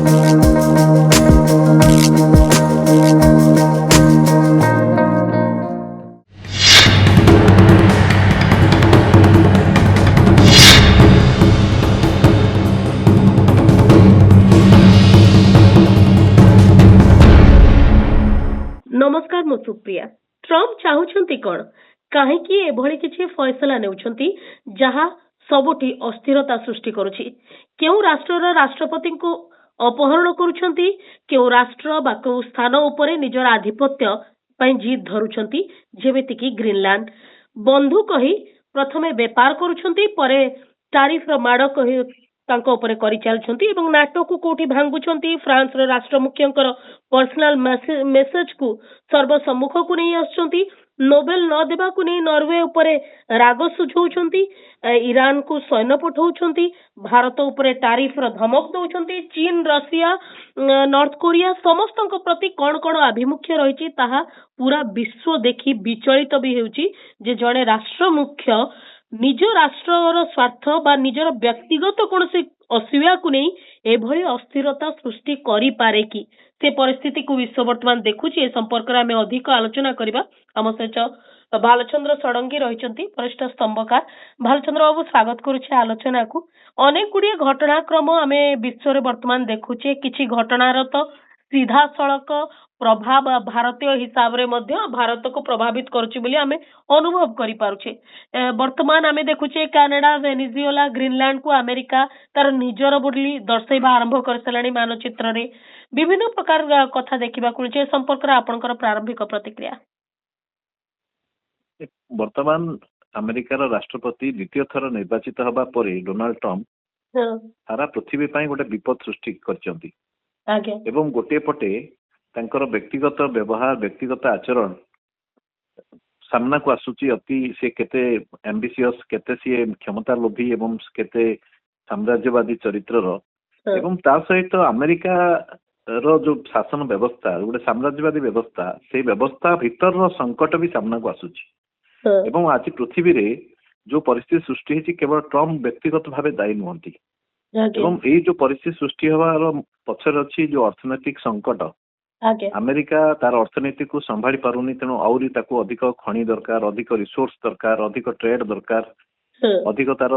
नमस्कार मु सुप्रिया। ट्रम्प चाहूछंती कौन कहीं एभली किछि फैसला नेउछंती जहा सबुठी अस्थिरता सृष्टि करुछि। केउ राष्ट्रर राष्ट्रपति को अपहरण करुछंती, केउ राष्ट्र बा केउ स्थान उपरे निजर आधिपत्य पई जीत धरुछंती, जेमिति कि ग्रीनलैंड बंधु कही प्रथमे व्यापार करुछंती, परे टारिफ र माड़ कही तांको उपरे करि चालछंती एवं नाटो को कोठी भांगुछंती। फ्रांस रो राष्ट्र मुख्यंकर पर्सनल मेसेज को सर्वसम्मुख को नहीं आछंती। नोबेल न देबा को नहीं नॉर्वे उपरे राग सुझौछंती। ईरान को सैन्य पठाउछंती। भारत उपरे टारिफ र धमक दउछंती। चीन, रशिया, नॉर्थ कोरिया समस्तक प्रति कोन कोन अभिमुख्य रहिछि ताहा पूरा विश्व देखि विचलित भी हेउछि जे जणे राष्ट्र मुख्य निज राष्ट्र स्वार्थ बा निजर व्यक्तिगत कौन से असुविधा को नहीं एभली अस्थिरता सृष्टि करि पारे कि से परिस्थिति को विश्व वर्तमान देखुछि। ए संपर्क रे हमें अधिक आलोचना करिबा। हम सहित भालचंद्र षडंगी रहिचंती, वरिष्ठ स्तंभकार। भालचंद्र बाबू स्वागत करुछि आलोचना को। अनेक गुड़िए घटनाक्रम आमे विश्व रे वर्तमान देखुछे। किछि घटनार तो सीधा सड़क प्रभाव भारतीय हिसाब रे मध्य भारत को प्रभावित करुछि बोली आमे अनुभव करि पारुछे। वर्तमान आमे देखुछे कनाडा, वेनेजुएला, ग्रीनलैंड को अमेरिका तार निजर बोली दर्शाइबा आरंभ करसलाणी मानचित्र रे। विभिन्न प्रकार कथा देखिबा कुछे। संपर्क रे आपनकर प्रारंभिक प्रतिक्रिया। वर्तमान अमेरिकार राष्ट्रपति द्वितीय थर निर्वाचित हबा परे डोनाल्ड ट्रम्प सारा पृथ्वी पई गोटे विपद सृष्टि करचंती। एवं गोटे पटे तांकर व्यक्तिगत व्यवहार, व्यक्तिगत आचरण सामना को आसुची। अति से केते एम्बिशियस, केते से क्षमता लोभी एवं केते साम्राज्यवादी चरित्रर एवं ता सहित अमेरिका रो जो शासन व्यवस्था गोटे साम्राज्यवादी व्यवस्था, से व्यवस्था भीतर संकट भी सामना को आसुची। एवं आज पृथ्वी रे जो परिस्थिति सृष्टि होती केवल ट्रम्प व्यक्तिगत भाव दायी नुहंती। एवं यही जो परिस्थिति सृष्टि हवार पछर अछि जो अर्थनैतिक संकट, अमेरिका तार अर्थनीति को संभाली पारुनी। तेणु आउरी ताको अधिक खनि दरकार, अधिक रिसोर्स दरकार, अधिक ट्रेड दरकार, अधिक तार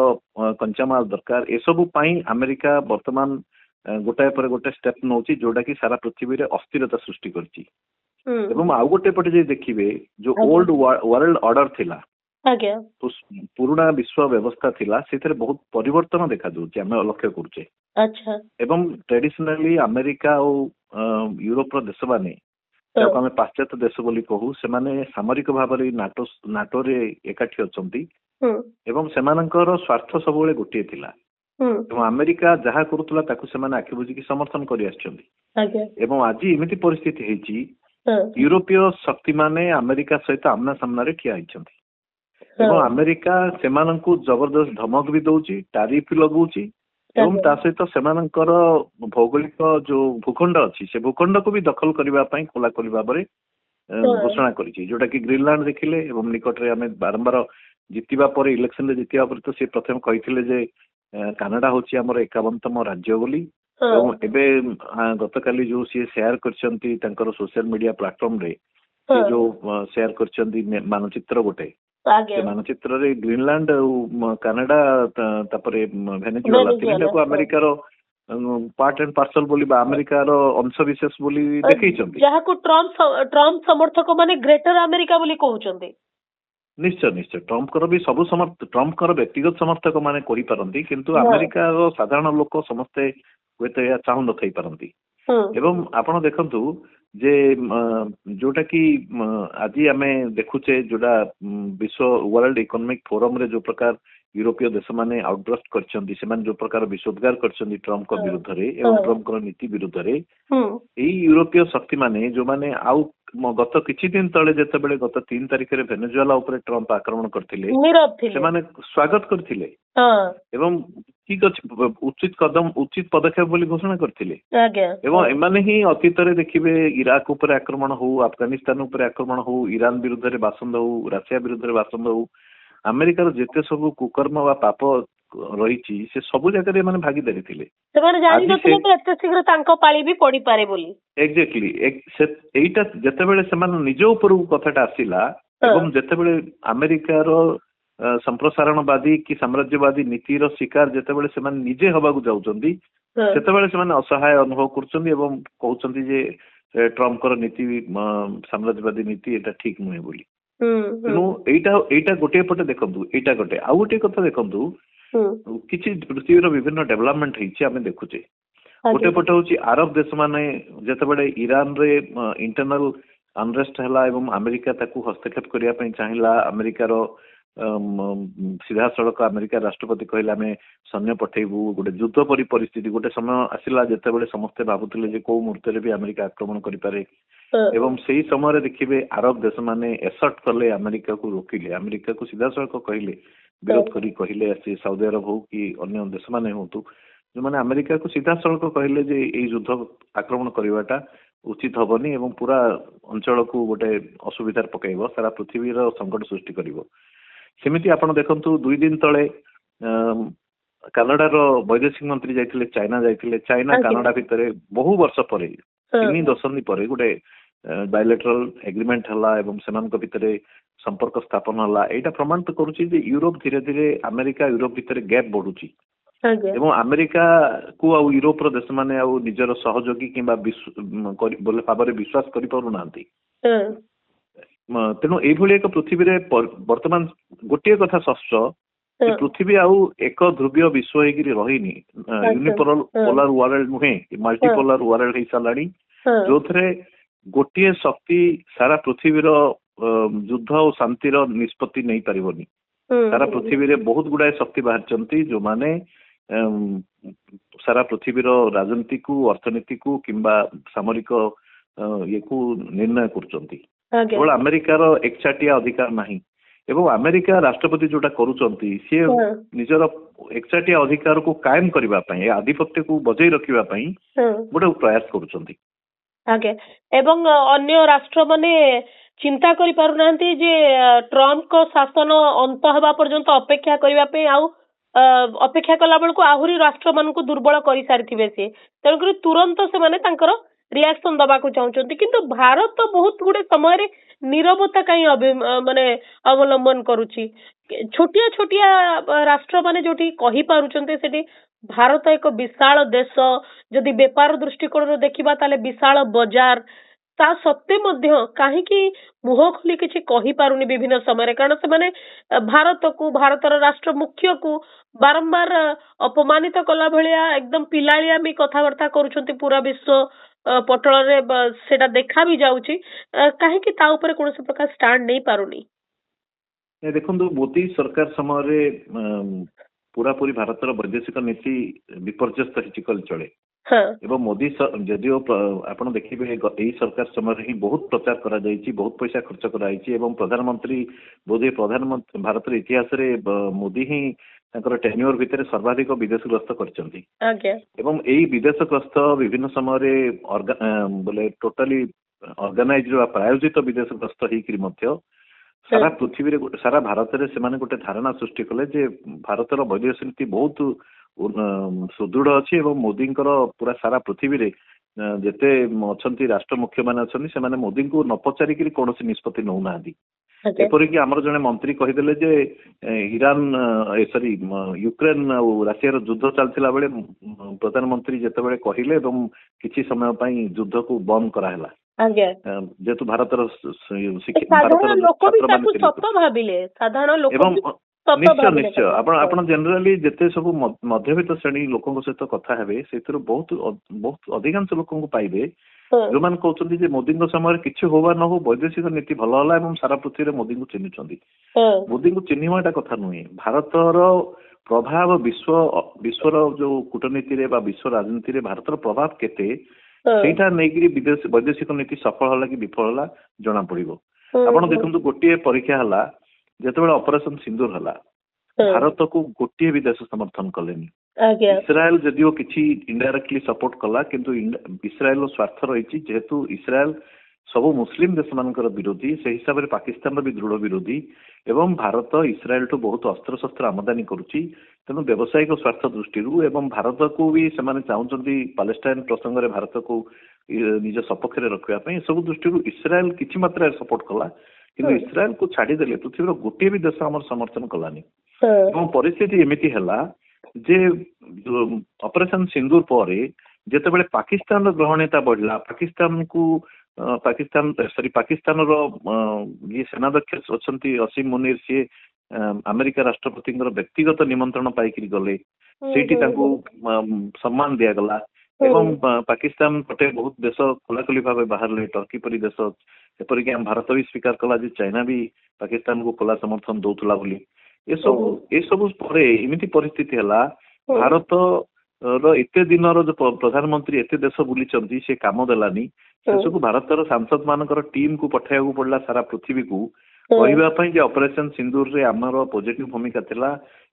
कंचामाल दरकार। ए सब पाई अमेरिका वर्तमान गोटाए पर गोटे स्टेप नौची जोटा कि सारा पृथ्वी रे अस्थिरता सृष्टि करची। एवं आउ गोटे पटे जे देखिबे जो ओल्ड वर्ल्ड ऑर्डर थिला, पुराना विश्व व्यवस्था थिला, सेथरे बहुत परिवर्तन देखा जाउची हम लक्ष्य करूचे। अच्छा। एवं ट्रेडिशनली अमेरिका और यूरोप रो देश माने जब हमें पाश्चात्य देश बोली कहू, से माने सामरिक भाव रे नाटो रे एकाठी अछंती एवं सेमानकर स्वार्थ सब बेले गोटे थिला। एवं अमेरिका जहा करूतला ताकू से माने आखि बुझी की समर्थन करि आछंती। एवं आज एमिति परिस्थिति हेची यूरोपीय शक्ति माने अमेरिका सहित आमना सामना रे ठिया हिचंती। एवं अमेरिका सेमानंकु जबरदस्त धमक भी दउची, टारिफ लगउची एवं ता सहित सेमानंकर भौगोलिक जो भूखंड अछि से भूखंड को भी दखल करबा पई खोला खोली भाबरे घोषणा करिछि। जोटा कि ग्रीनलैंड देखिले एवं निकट रे हमें बारंबार जितिबा पर इलेक्शन रे जितिबा पर तो से प्रथम कहिथिले जे कनाडा होछि हमर 51तम राज्य बोली। एवं एबे गतकाली जो सी शेयर करछंती तांकर सोशल मीडिया प्लेटफॉर्म रे से जो शेयर करछंती मानचित्र गोटे, से मानचित्र रे ग्रीनलैंड कनाडा तापरे वेनेजुएला तीनटा को अमेरिका रो पार्ट एंड पार्सल बोली बा अमेरिका रो अंश विशेष बोली देखैछंती, जहा को ट्रम्प समर्थक माने ग्रेटर अमेरिका बोली कहउछंती। निश्चय निश्चय ट्रम्प कर भी सब ट्रम्प कर व्यक्तिगत समर्थक माने कहि पारंती, किंतु अमेरिका रो साधारण लोक समस्ते होते या चाहू न थई पारंती। एवं आपण देखंतु जे जोटा कि आज आमे देखुचे जोटा विश्व वर्ल्ड इकोनॉमिक फोरम रे जो प्रकार यूरोपीय देश माने आउटब्रस्ट करछंती, से माने जो प्रकार विरोधगार करछंती ट्रम्प को विरुद्ध रे एवं ट्रम्प को नीति विरुद्ध रे, एई यूरोपीय शक्ति माने जो माने आउ गत किछि दिन तळे जेते बेले गत 3 तारिख रे वेनेजुएला ऊपर ट्रम्प आक्रमण करथिले से माने स्वागत करथिले एवं ठीक अछि उचित कदम उचित पदक्षेप बोली घोषणा करथिले। एवं एमाने ही अतीत रे देखिबे इराक ऊपर आक्रमण हो, अफगानिस्तान ऊपर आक्रमण हो, ईरान विरुद्ध रे बासंद हो, रशिया विरुद्ध रे बासंद हो, अमेरिका रो जेते सब कुकर्म वा पाप ରହିଛି ସେ ସବୁ ଜାଗାରେ ମାନେ ଭାଗିଦାରୀ ଥିଲେ। ସେମାନେ ଜାଣିନଥିଲେ ଯେ ଏତେ ଶୀଘ୍ର ତାଙ୍କ ପାଳି ବି ପଡିପାରେ ବୋଲି। ଏକ୍ଜାକ୍ଟଲି ଏଇଟା ଯେତେବେଳେ ସେମାନେ ନିଜ ଉପରକୁ କଥାଟା ଆସିଲା ଏବଂ ଯେତେବେଳେ ଆମେରିକାର ସମ୍ପ୍ରସାରଣବାଦୀ କି ସାମ୍ରାଜ୍ୟବାଦୀ ନୀତିର ଶିକାର ଯେତେବେଳେ ସେମାନେ ନିଜେ ହବାକୁ ଯାଉଛନ୍ତି ସେତେବେଳେ ସେମାନେ ଅସହାୟ ଅନୁଭବ କରୁଛନ୍ତି ଏବଂ କହୁଛନ୍ତି ଯେ ଟ୍ରମ୍ପଙ୍କର ନୀତି ସାମ୍ରାଜ୍ୟବାଦୀ ନୀତି ଏଇଟା ଠିକ ନୁହେଁ ବୋଲି। ତେଣୁ ଏଇଟା ଗୋଟିଏ ପଟେ ଦେଖନ୍ତୁ, ଏଇଟା ଗୋଟେ ଆଉ ଗୋଟିଏ କଥା ଦେଖନ୍ତୁ, କିଛି ପୃଥିବୀର ବିଭିନ୍ନ ଡେଭଲପମେଣ୍ଟ ହେଇଛି ଆମେ ଦେଖୁଛେ। ଗୋଟେ ପଟେ ହଉଛି ଆରବ ଦେଶ ମାନେ ଯେତେବେଳେ ଇରାନରେ ଇଣ୍ଟରନାଲ ଅନରେଷ୍ଟ ହେଲା ଏବଂ ଆମେରିକା ତାକୁ ହସ୍ତକ୍ଷେପ କରିବା ପାଇଁ ଚାହିଁଲା, ଆମେରିକାର ସିଧାସଳଖ ଆମେରିକା ରାଷ୍ଟ୍ରପତି କହିଲେ ଆମେ ସୈନ୍ୟ ପଠେଇବୁ, ଗୋଟେ ଯୁଦ୍ଧ ପରି ପରିସ୍ଥିତି ଗୋଟେ ସମୟ ଆସିଲା ଯେତେବେଳେ ସମସ୍ତେ ଭାବୁଥିଲେ ଯେ କୋଉ ମୁହୂର୍ତ୍ତରେ ବି ଆମେରିକା ଆକ୍ରମଣ କରିପାରେ ଏବଂ ସେଇ ସମୟରେ ଦେଖିବେ ଆରବ ଦେଶ ମାନେ ଏସର୍ଟ କଲେ, ଆମେରିକାକୁ ରୋକିଲେ, ଆମେରିକାକୁ ସିଧାସଳଖ କହିଲେ, ବିରୋଧ କରି କହିଲେ, ସେ ସାଉଦି ଆରବ ହଉ କି ଅନ୍ୟ ଦେଶ ମାନେ ହୁଅନ୍ତୁ, ଯୋଉମାନେ ଆମେରିକାକୁ ସିଧାସଳଖ କହିଲେ ଯେ ଏଇ ଯୁଦ୍ଧ ଆକ୍ରମଣ କରିବାଟା ଉଚିତ ହବନି ଏବଂ ପୁରା ଅଞ୍ଚଳକୁ ଗୋଟେ ଅସୁବିଧାରେ ପକାଇବ, ସାରା ପୃଥିବୀର ସଂକଟ ସୃଷ୍ଟି କରିବ। ସେମିତି ଆପଣ ଦେଖନ୍ତୁ 2 ଦିନ ତଳେ କାନାଡାର ବୈଦେଶିକ ମନ୍ତ୍ରୀ ଯାଇଥିଲେ, ଚାଇନା ଯାଇଥିଲେ। ଚାଇନା କାନାଡା ଭିତରେ ବହୁ ବର୍ଷ ପରେ 3 ଦଶନ୍ଧି ପରେ ଗୋଟେ ବାୟୋଲେଟରାଲ ଏଗ୍ରିମେଣ୍ଟ ହେଲା ଏବଂ ସେମାନଙ୍କ ଭିତରେ ସମ୍ପର୍କ ସ୍ଥାପନ ହେଲା। ଏଇଟା ପ୍ରମାଣିତ କରୁଛି ଯେ ୟୁରୋପ ଧୀରେ ଧୀରେ ଆମେରିକା ୟୁରୋପ ଭିତରେ ଗ୍ୟାପ୍ ବଢୁଛି ଏବଂ ଆମେରିକା କୁ ଆଉ ୟୁରୋପର ଦେଶ ମାନେ ଆଉ ନିଜର ସହଯୋଗୀ କିମ୍ବା ଭାବରେ ବିଶ୍ୱାସ କରିପାରୁନାହାନ୍ତି। ତେଣୁ ଏଇଭଳି ଏକ ପୃଥିବୀରେ ବର୍ତ୍ତମାନ ଗୋଟିଏ କଥା ସ୍ପଷ୍ଟ, ପୃଥିବୀ ଆଉ ଏକ ଧ୍ରୁବୀୟ ବିଶ୍ୱ ହେଇକିରି ରହିନି, ୟୁନିପୋଲାର ୱାର୍ଲଡ ନୁହେଁ, ମଲ୍ଟିପୋଲାର ୱାର୍ଲଡ ହେଇସାରିଲାଣି, ଯୋଉଥିରେ ଗୋଟିଏ ଶକ୍ତି ସାରା ପୃଥିବୀର ଯୁଦ୍ଧ ଓ ଶାନ୍ତିର ନିଷ୍ପତ୍ତି ନେଇପାରିବନି। ସାରା ପୃଥିବୀରେ ବହୁତ ଗୁଡାଏ ଶକ୍ତି ବାହାରିଛନ୍ତି ଯୋଉମାନେ ସାରା ପୃଥିବୀର ରାଜନୀତିକୁ, ଅର୍ଥନୀତିକୁ କିମ୍ବା ସାମରିକ ଇଏକୁ ନିର୍ଣ୍ଣୟ କରୁଛନ୍ତି। କେବଳ ଆମେରିକାର ଏକଚାଟିଆ ଅଧିକାର ନାହିଁ ଏବଂ ଆମେରିକା ରାଷ୍ଟ୍ରପତି ଯୋଉଟା କରୁଛନ୍ତି ସିଏ ନିଜର ଏକଚାଟିଆ ଅଧିକାରକୁ କାୟମ କରିବା ପାଇଁ, ଆଧିପତ୍ୟକୁ ବଜେଇ ରଖିବା ପାଇଁ ଗୋଟେ ପ୍ରୟାସ କରୁଛନ୍ତି। ଆଜ୍ଞା, ଏବଂ ଅନ୍ୟ ରାଷ୍ଟ୍ର ମାନେ ଚିନ୍ତା କରିପାରୁନାହାନ୍ତି ଯେ ଟ୍ରମ୍ପଙ୍କ ଶାସନ ଅନ୍ତ ହେବା ପର୍ଯ୍ୟନ୍ତ ଅପେକ୍ଷା କରିବା ପାଇଁ, ଆଉ ଅପେକ୍ଷା କଲା ବେଳକୁ ଆହୁରି ରାଷ୍ଟ୍ର ମାନଙ୍କୁ ଦୁର୍ବଳ କରିସାରିଥିବେ ସିଏ, ତେଣୁକରି ତୁରନ୍ତ ସେମାନେ ତାଙ୍କର ରିଆକ୍ସନ ଦବାକୁ ଚାହୁଁଛନ୍ତି। କିନ୍ତୁ ଭାରତ ବହୁତ ଗୁଡେ ସମୟରେ ନିରବତା କାହିଁ ମାନେ ଅବଲମ୍ବନ କରୁଛି। ଛୋଟିଆ ଛୋଟିଆ ରାଷ୍ଟ୍ର ମାନେ ଯୋଉଠି କହିପାରୁଛନ୍ତି ସେଠି ଭାରତ ଏକ ବିଶାଳ ଦେଶ, ଯଦି ବେପାର ଦୃଷ୍ଟିକୋଣରୁ ଦେଖିବା ତାହେଲେ ବିଶାଳ ବଜାର, ତା ସତ୍ତ୍ୱେ ମଧ୍ୟ କାହିଁକି ମୁହଁ ଖୋଲି କିଛି କହିପାରୁନି ବିଭିନ୍ନ ସମୟରେ? କାରଣ ସେମାନେ ଭାରତକୁ, ଭାରତର ରାଷ୍ଟ୍ର ମୁଖ୍ୟକୁ ବାରମ୍ବାର ଅପମାନିତ କଲା ଭଳିଆ ଏକଦମ ପିଲାଳିଆମି କଥାବାର୍ତ୍ତା କରୁଛନ୍ତି ପୁରା ବିଶ୍ୱ ପଟଳରେ, ସେଟା ଦେଖା ବି ଯାଉଛି। କାହିଁକି ତା ଉପରେ କୌଣସି ପ୍ରକାର ଷ୍ଟାଣ୍ଡ ନେଇ ପାରୁନି? ଦେଖନ୍ତୁ, ମୋଦି ସରକାର ସମୟରେ ପୁରାପୁରି ଭାରତର ବୈଦେଶିକ ନୀତି ବିପର୍ଯ୍ୟସ୍ତ ହେଇଛି କହିଲେ ଚଳେ ଏବଂ ମୋଦି ଯଦିଓ ଆପଣ ଦେଖିବେ ଏଇ ସରକାର ସମୟରେ ହିଁ ବହୁତ ପ୍ରଚାର କରାଯାଇଛି, ବହୁତ ପଇସା ଖର୍ଚ୍ଚ କରାଯାଇଛି ଏବଂ ପ୍ରଧାନମନ୍ତ୍ରୀ ବୋଧେ ଭାରତର ଇତିହାସରେ ମୋଦି ହିଁ ତାଙ୍କର ଟେନ୍ୟୁର ଭିତରେ ସର୍ବାଧିକ ବିଦେଶ ଗସ୍ତ କରିଛନ୍ତି ଏବଂ ଏଇ ବିଦେଶ ଗସ୍ତ ବିଭିନ୍ନ ସମୟରେ ଟୋଟାଲି ଅର୍ଗାନାଇଜ ବା ପ୍ରାୟୋଜିତ ବିଦେଶ ଗସ୍ତ ହେଇକିରି ମଧ୍ୟ ସାରା ପୃଥିବୀରେ ସାରା ଭାରତରେ ସେମାନେ ଗୋଟେ ଧାରଣା ସୃଷ୍ଟି କଲେ ଯେ ଭାରତର ବୈଦେଶିକ ନୀତି ବହୁତ ସୁଦୃଢ ଅଛି ଏବଂ ମୋଦିଙ୍କର ପୁରା ସାରା ପୃଥିବୀରେ ଯେତେ ଅଛନ୍ତି ରାଷ୍ଟ୍ର ମୁଖ୍ୟ ମାନେ ଅଛନ୍ତି ସେମାନେ ମୋଦିଙ୍କୁ ନ ପଚାରିକିରି କୌଣସି ନିଷ୍ପତ୍ତି ନେଉନାହାନ୍ତି। ଏପରିକି ଆମର ଜଣେ ମନ୍ତ୍ରୀ କହିଦେଲେ ଯେ ୟୁକ୍ରେନ ଆଉ ରାସିଆର ଯୁଦ୍ଧ ଚାଲିଥିଲା ବେଳେ ପ୍ରଧାନମନ୍ତ୍ରୀ ଯେତେବେଳେ କହିଲେ ଏବଂ କିଛି ସମୟ ପାଇଁ ଯୁଦ୍ଧକୁ ବନ୍ଦ କରାହେଲା, ଯେହେତୁ ଭାରତର ଏବଂ ନିଶ୍ଚୟ ଆପଣ ଜେନେରାଲି ଯେତେ ସବୁ ମଧ୍ୟବିତ୍ତ ଶ୍ରେଣୀ ଲୋକଙ୍କ ସହିତ କଥା ହେବେ ସେଥିରୁ ବହୁତ ଅଧିକାଂଶ ଲୋକଙ୍କୁ ପାଇବେ ଯୋଉମାନେ କହୁଛନ୍ତି ଯେ ମୋଦିଙ୍କ ସମୟରେ କିଛି ହବା ନ ହଉ ବୈଦେଶିକ ନୀତି ଭଲ ହେଲା ଏବଂ ସାରା ପୃଥିବୀରେ ମୋଦିଙ୍କୁ ଚିହ୍ନିଛନ୍ତି। ମୋଦିଙ୍କୁ ଚିହ୍ନିବାଟା କଥା ନୁହେଁ, ଭାରତର ପ୍ରଭାବ ବିଶ୍ୱର ଯୋଉ କୂଟନୀତିରେ ବା ବିଶ୍ୱ ରାଜନୀତିରେ ଭାରତର ପ୍ରଭାବ କେତେ ସେଇଟା ନେଇକିରି ବୈଦେଶିକ ନୀତି ସଫଳ ହେଲା କି ବିଫଳ ହେଲା ଜଣା ପଡିବ। ଆପଣ ଦେଖନ୍ତୁ, ଗୋଟିଏ ପରୀକ୍ଷା ହେଲା ଯେତେବେଳେ ଅପରେସନ ସିନ୍ଦୁର ହେଲା, ଭାରତକୁ ଗୋଟିଏ ବି ଦେଶ ସମର୍ଥନ କଲେନି। ଇସ୍ରାଏଲ ଯଦିଓ କିଛି ଇନଡାଇରେକ୍ଟଲି ସପୋର୍ଟ କଲା, କିନ୍ତୁ ଇସ୍ରାଏଲର ସ୍ୱାର୍ଥ ରହିଛି, ଯେହେତୁ ଇସ୍ରାଏଲ ସବୁ ମୁସଲିମ ଦେଶ ମାନଙ୍କର ବିରୋଧୀ, ସେହି ହିସାବରେ ପାକିସ୍ତାନର ବି ଦୃଢ ବିରୋଧୀ ଏବଂ ଭାରତ ଇସ୍ରାଏଲଠୁ ବହୁତ ଅସ୍ତ୍ରଶସ୍ତ୍ର ଆମଦାନୀ କରୁଛି। ତେଣୁ ବ୍ୟବସାୟିକ ସ୍ୱାର୍ଥ ଦୃଷ୍ଟିରୁ ଏବଂ ଭାରତକୁ ବି ସେମାନେ ଚାହୁଁଛନ୍ତି ପାଲେଷ୍ଟାଇନ ପ୍ରସଙ୍ଗରେ ଭାରତକୁ ନିଜ ସପକ୍ଷରେ ରଖିବା ପାଇଁ, ଏସବୁ ଦୃଷ୍ଟିରୁ ଇସ୍ରାଏଲ କିଛି ମାତ୍ରାରେ ସପୋର୍ଟ କଲା। କିନ୍ତୁ ଇସ୍ରାଏଲକୁ ଛାଡିଦେଲେ ପୃଥିବୀର ଗୋଟିଏ ବି ଦେଶ ଆମର ସମର୍ଥନ କଲାନି। ଏବଂ ପରିସ୍ଥିତି ଏମିତି ହେଲା ଯେ ଅପରେସନ ସିନ୍ଦୁର ପରେ ଯେତେବେଳେ ପାକିସ୍ତାନର ଗ୍ରହଣୀୟତା ବଢିଲା, ପାକିସ୍ତାନର ଇଏ ସେନାଧ୍ୟକ୍ଷ ଅଛନ୍ତି ଅସୀମ ମୁନିର, ସିଏ ଆମେରିକା ରାଷ୍ଟ୍ରପତିଙ୍କର ବ୍ୟକ୍ତିଗତ ନିମନ୍ତ୍ରଣ ପାଇକିରି ଗଲେ, ସେଇଠି ତାଙ୍କୁ ସମ୍ମାନ ଦିଆଗଲା। ଏବଂ ପାକିସ୍ତାନ ପଟେ ବହୁତ ଦେଶ ଖୋଲାଖୋଲି ଭାବେ ବାହାରିଲେ, ଟର୍କି ପରି ଦେଶ, ଏପରିକି ଆମ ଭାରତ ବି ସ୍ୱୀକାର କଲା ଯେ ଚାଇନା ବି ପାକିସ୍ତାନକୁ ଖୋଲା ସମର୍ଥନ ଦଉଥିଲା ବୋଲି। ଏସବୁ ପରେ ଏମିତି ପରିସ୍ଥିତି ହେଲା, ଭାରତର ଏତେ ଦିନର ଯୋଉ ପ୍ରଧାନମନ୍ତ୍ରୀ ଏତେ ଦେଶ ବୁଲିଛନ୍ତି ସେ କାମ ଦେଲାନି। ଶେଷକୁ ଭାରତର ସାଂସଦ ମାନଙ୍କର ଟିମ୍ କୁ ପଠାଇବାକୁ ପଡିଲା ସାରା ପୃଥିବୀକୁ, କହିବା ପାଇଁ ଯେ ଅପରେସନ ସିନ୍ଦୁରରେ ଆମର ପଜିଟିଭ ଭୂମିକା ଥିଲା